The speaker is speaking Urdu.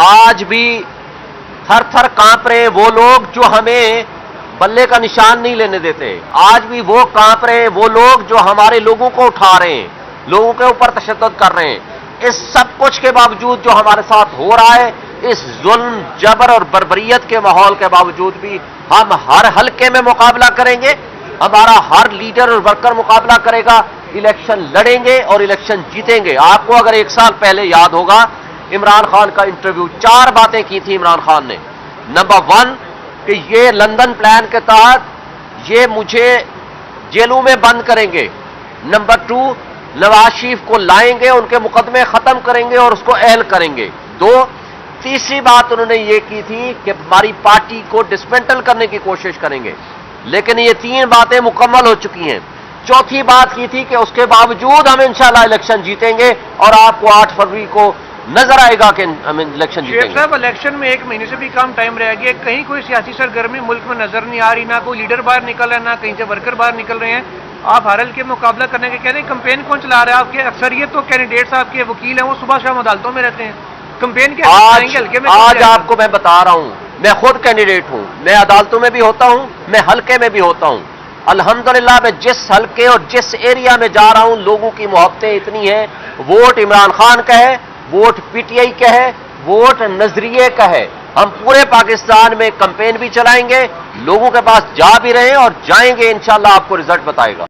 آج بھی تھر تھر کانپ رہے ہیں وہ لوگ جو ہمیں بلے کا نشان نہیں لینے دیتے. آج بھی وہ کانپ رہے ہیں وہ لوگ جو ہمارے لوگوں کو اٹھا رہے ہیں, لوگوں کے اوپر تشدد کر رہے ہیں. اس سب کچھ کے باوجود جو ہمارے ساتھ ہو رہا ہے, اس ظلم جبر اور بربریت کے ماحول کے باوجود بھی ہم ہر حلقے میں مقابلہ کریں گے. ہمارا ہر لیڈر اور ورکر مقابلہ کرے گا, الیکشن لڑیں گے اور الیکشن جیتیں گے. آپ کو اگر 1 سال پہلے یاد ہوگا عمران خان کا انٹرویو, 4 باتیں کی تھی عمران خان نے. نمبر 1 کہ یہ لندن پلان کے تحت یہ مجھے جیلوں میں بند کریں گے. نمبر 2 نواز شریف کو لائیں گے, ان کے مقدمے ختم کریں گے اور اس کو اہل کریں گے. 2 تیسری بات انہوں نے یہ کی تھی کہ ہماری پارٹی کو ڈسمنٹل کرنے کی کوشش کریں گے, لیکن یہ 3 باتیں مکمل ہو چکی ہیں. چوتھی بات کی تھی کہ اس کے باوجود ہم انشاءاللہ الیکشن جیتیں گے اور آپ کو 8 فروری کو نظر آئے گا کہ ہم الیکشن جیتیں گے. شیخ صاحب, الیکشن میں 1 مہینے سے بھی کم ٹائم رہ گیا, کہیں کوئی سیاسی سرگرمی ملک میں نظر نہیں آ رہی, نہ کوئی لیڈر باہر نکل رہا ہے, نہ کہیں سے ورکر باہر نکل رہے ہیں. آپ ہر حلقے میں مقابلہ کرنے کے کہہ رہے ہیں, کمپین کون چلا رہا ہے؟ آپ کے اکثریت تو کینڈیڈیٹ صاحب کے وکیل ہیں, وہ صبح شام عدالتوں میں رہتے ہیں. کمپین کے حلقے میں آج آپ کو میں بتا رہا ہوں, میں خود کینڈیڈیٹ ہوں, میں عدالتوں میں بھی ہوتا ہوں, میں حلقے میں بھی ہوتا ہوں. الحمدللہ میں جس حلقے اور جس ایریا میں جا رہا ہوں لوگوں کی محبتیں اتنی ہیں. ووٹ عمران خان کا ہے, ووٹ پی ٹی آئی کا ہے, ووٹ نظریے کا ہے. ہم پورے پاکستان میں کمپین بھی چلائیں گے, لوگوں کے پاس جا بھی رہے ہیں اور جائیں گے, انشاءاللہ آپ کو رزلٹ بتائے گا.